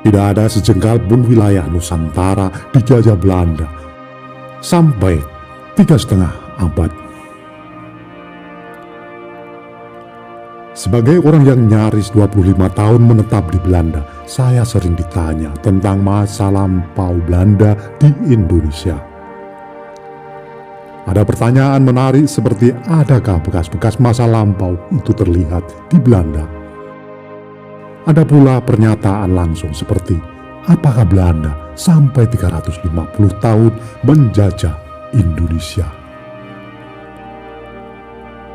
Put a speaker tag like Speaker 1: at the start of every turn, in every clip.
Speaker 1: Tidak ada sejengkal pun wilayah Nusantara dijajah Belanda sampai 3,5 abad. Sebagai orang yang nyaris 25 tahun menetap di Belanda, saya sering ditanya tentang masa lampau Belanda di Indonesia. Ada pertanyaan menarik seperti adakah bekas-bekas masa lampau itu terlihat di Belanda? Ada pula pernyataan langsung seperti apakah Belanda sampai 350 tahun menjajah Indonesia?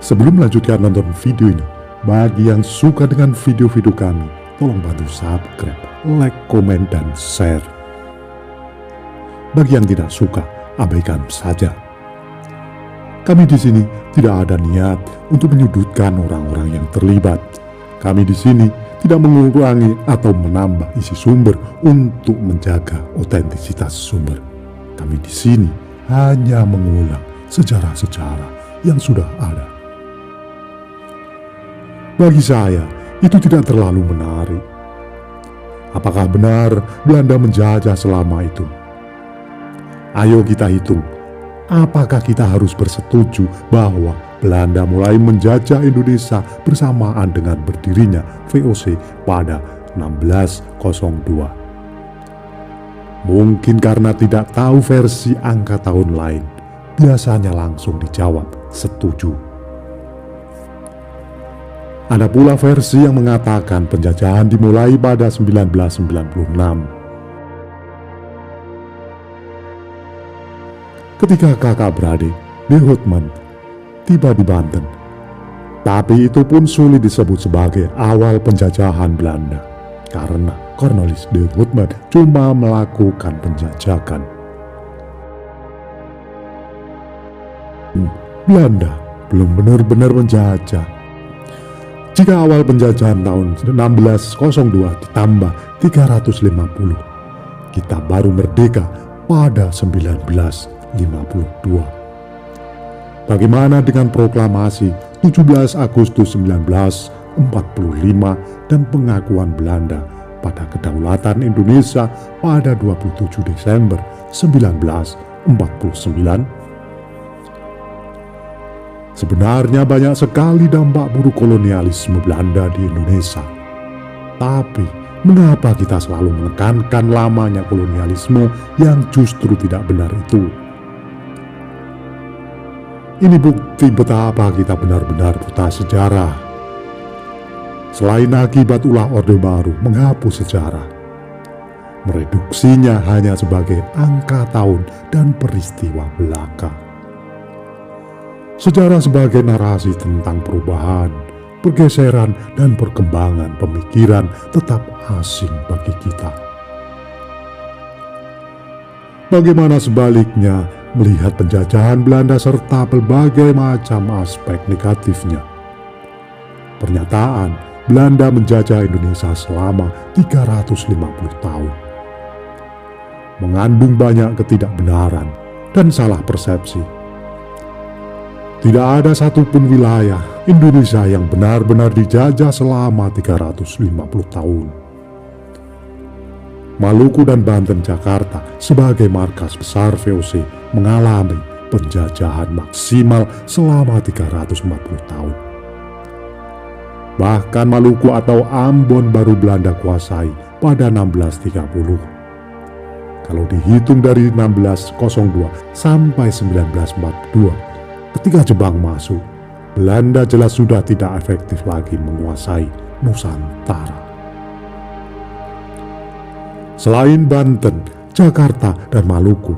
Speaker 1: Sebelum melanjutkan nonton video ini, bagi yang suka dengan video-video kami, tolong bantu subscribe, like, komen, dan share. Bagi yang tidak suka, abaikan saja. Kami di sini tidak ada niat untuk menyudutkan orang-orang yang terlibat. Kami di sini tidak mengurangi atau menambah isi sumber untuk menjaga otentisitas sumber. Kami di sini hanya mengulang sejarah-sejarah yang sudah ada. Bagi saya, itu tidak terlalu menarik. Apakah benar Belanda menjajah selama itu? Ayo kita hitung, apakah kita harus bersetuju bahwa Belanda mulai menjajah Indonesia bersamaan dengan berdirinya VOC pada 1602? Mungkin karena tidak tahu versi angka tahun lain, biasanya langsung dijawab setuju. Ada pula versi yang mengatakan penjajahan dimulai pada 1996. Ketika kakak beradik, De Houtman, tiba di Banten. Tapi itu pun sulit disebut sebagai awal penjajahan Belanda, karena Cornelis De Houtman cuma melakukan penjajahan. Belanda belum benar-benar menjajah. Jika awal penjajahan tahun 1602 ditambah 350, kita baru merdeka pada 1952. Bagaimana dengan proklamasi 17 Agustus 1945 dan pengakuan Belanda pada kedaulatan Indonesia pada 27 Desember 1949? Sebenarnya banyak sekali dampak buruk kolonialisme Belanda di Indonesia. Tapi, mengapa kita selalu menekankan lamanya kolonialisme yang justru tidak benar itu? Ini bukti betapa kita benar-benar buta sejarah. Selain akibat ulah Orde Baru menghapus sejarah, mereduksinya hanya sebagai angka tahun dan peristiwa belaka. Sejarah sebagai narasi tentang perubahan, pergeseran, dan perkembangan pemikiran tetap asing bagi kita. Bagaimana sebaliknya melihat penjajahan Belanda serta berbagai macam aspek negatifnya? Pernyataan Belanda menjajah Indonesia selama 350 tahun mengandung banyak ketidakbenaran dan salah persepsi. Tidak ada satupun wilayah Indonesia yang benar-benar dijajah selama 350 tahun. Maluku dan Banten Jakarta sebagai markas besar VOC mengalami penjajahan maksimal selama 340 tahun. Bahkan Maluku atau Ambon baru Belanda kuasai pada 1630. Kalau dihitung dari 1602 sampai 1942, ketika Jepang masuk, Belanda jelas sudah tidak efektif lagi menguasai Nusantara. Selain Banten, Jakarta, dan Maluku,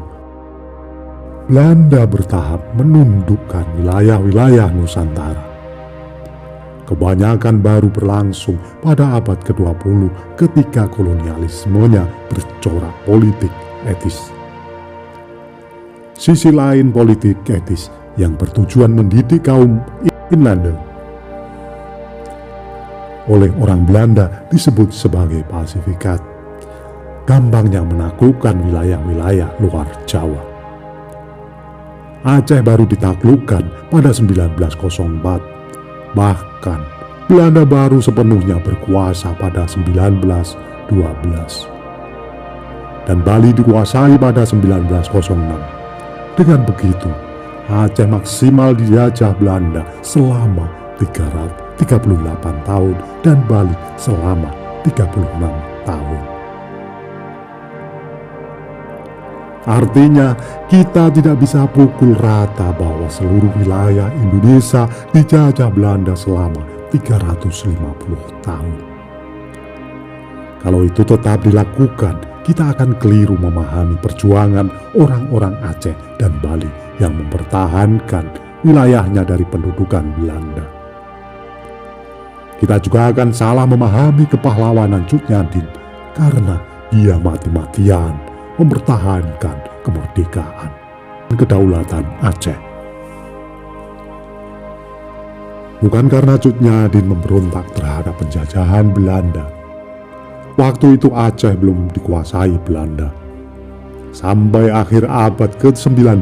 Speaker 1: Belanda bertahap menundukkan wilayah-wilayah Nusantara. Kebanyakan baru berlangsung pada abad ke-20 ketika kolonialismenya bercorak politik etis. Sisi lain politik etis yang bertujuan mendidik kaum inlander oleh orang Belanda disebut sebagai Pasifikat, gampangnya menaklukkan wilayah-wilayah luar Jawa. Aceh baru ditaklukkan pada 1904, bahkan Belanda baru sepenuhnya berkuasa pada 1912. dan Bali dikuasai pada 1906. Dengan begitu, Aceh maksimal dijajah Belanda selama 338 tahun dan Bali selama 36 tahun. Artinya, kita tidak bisa pukul rata bahwa seluruh wilayah Indonesia dijajah Belanda selama 350 tahun. Kalau itu tetap dilakukan, kita akan keliru memahami perjuangan orang-orang Aceh dan Bali yang mempertahankan wilayahnya dari pendudukan Belanda. Kita juga akan salah memahami kepahlawanan Cut Nyadim karena dia mati-matian mempertahankan kemerdekaan dan kedaulatan Aceh. Bukan karena Cut Nyadim memberontak terhadap penjajahan Belanda. Waktu itu Aceh belum dikuasai Belanda. Sampai akhir abad ke-19,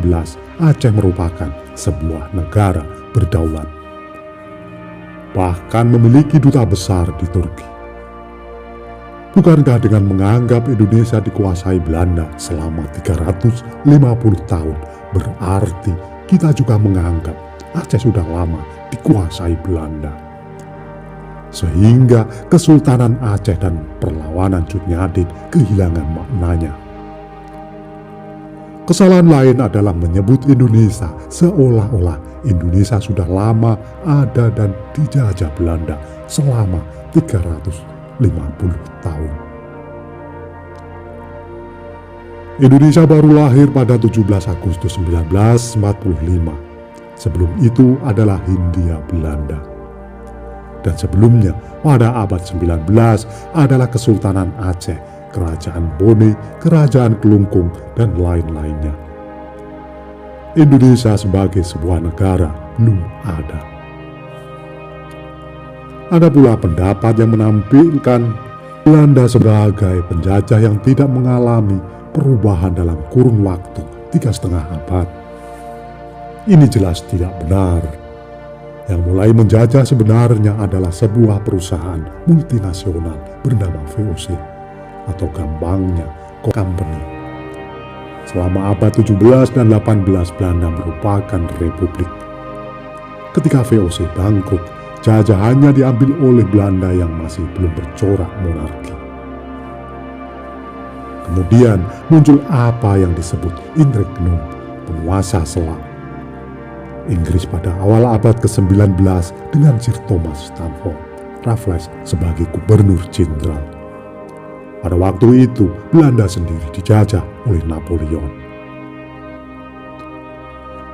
Speaker 1: Aceh merupakan sebuah negara berdaulat. Bahkan memiliki duta besar di Turki. Bukankah dengan menganggap Indonesia dikuasai Belanda selama 350 tahun, berarti kita juga menganggap Aceh sudah lama dikuasai Belanda? Sehingga Kesultanan Aceh dan perlawanan Cut Nyadim kehilangan maknanya. Kesalahan lain adalah menyebut Indonesia seolah-olah Indonesia sudah lama ada dan dijajah Belanda selama 350 tahun. Indonesia baru lahir pada 17 Agustus 1945. Sebelum itu adalah Hindia Belanda. Dan sebelumnya pada abad 19 adalah Kesultanan Aceh, Kerajaan Bone, Kerajaan Kelungkung, dan lain-lainnya. Indonesia sebagai sebuah negara belum ada. Ada pula pendapat yang menampilkan Belanda sebagai penjajah yang tidak mengalami perubahan dalam kurun waktu 3,5 abad. Ini jelas tidak benar. Yang mulai menjajah sebenarnya adalah sebuah perusahaan multinasional bernama VOC atau gampangnya Company. Selama abad 17 dan 18 Belanda merupakan republik. Ketika VOC bangkrut, jajahannya diambil oleh Belanda yang masih belum bercorak monarki. Kemudian muncul apa yang disebut Interregnum, penguasa selam. Inggris pada awal abad ke-19 dengan Sir Thomas Stamford Raffles sebagai gubernur jenderal. Pada waktu itu, Belanda sendiri dijajah oleh Napoleon.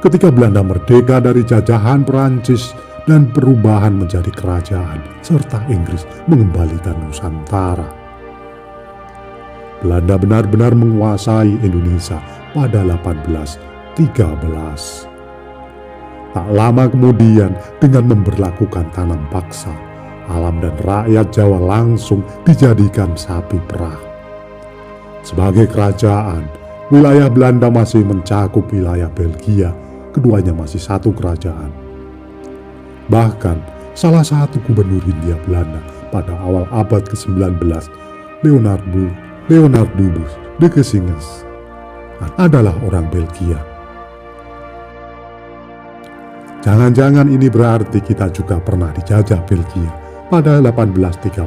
Speaker 1: Ketika Belanda merdeka dari jajahan Perancis dan perubahan menjadi kerajaan, serta Inggris mengembalikan Nusantara, Belanda benar-benar menguasai Indonesia pada 1813. Tak lama kemudian, dengan memberlakukan tanam paksa, alam dan rakyat Jawa langsung dijadikan sapi perah. Sebagai kerajaan, wilayah Belanda masih mencakup wilayah Belgia, keduanya masih satu kerajaan. Bahkan, salah satu gubernur Hindia Belanda pada awal abad ke-19, Leonardus de Gesingers, adalah orang Belgia. Jangan-jangan ini berarti kita juga pernah dijajah Belgia pada 1830.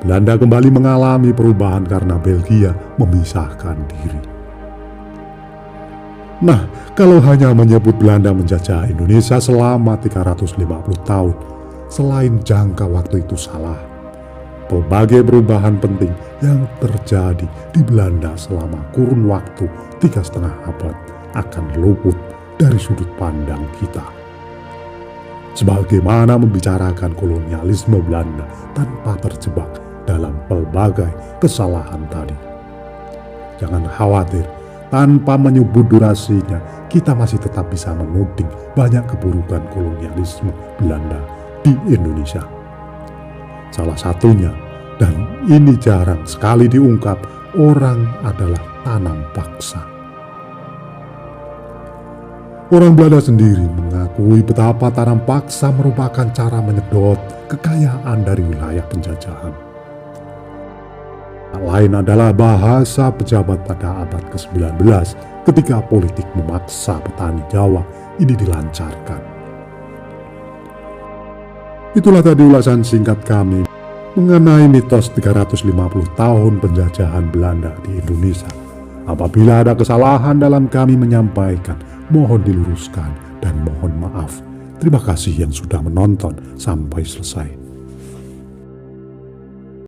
Speaker 1: Belanda kembali mengalami perubahan karena Belgia memisahkan diri. Nah, kalau hanya menyebut Belanda menjajah Indonesia selama 350 tahun, selain jangka waktu itu salah, berbagai perubahan penting yang terjadi di Belanda selama kurun waktu 3,5 abad akan luput dari sudut pandang kita. Sebagaimana membicarakan kolonialisme Belanda tanpa terjebak dalam pelbagai kesalahan tadi. Jangan khawatir, tanpa menyebut durasinya, kita masih tetap bisa menuding banyak keburukan kolonialisme Belanda di Indonesia. Salah satunya, dan ini jarang sekali diungkap, orang adalah tanam paksa. Orang Belanda sendiri mengakui betapa tanam paksa merupakan cara menyedot kekayaan dari wilayah penjajahan. Tak lain adalah bahasa pejabat pada abad ke-19 ketika politik memaksa petani Jawa ini dilancarkan. Itulah tadi ulasan singkat kami mengenai mitos 350 tahun penjajahan Belanda di Indonesia. Apabila ada kesalahan dalam kami menyampaikan, mohon diluruskan dan mohon maaf. Terima kasih yang sudah menonton sampai selesai.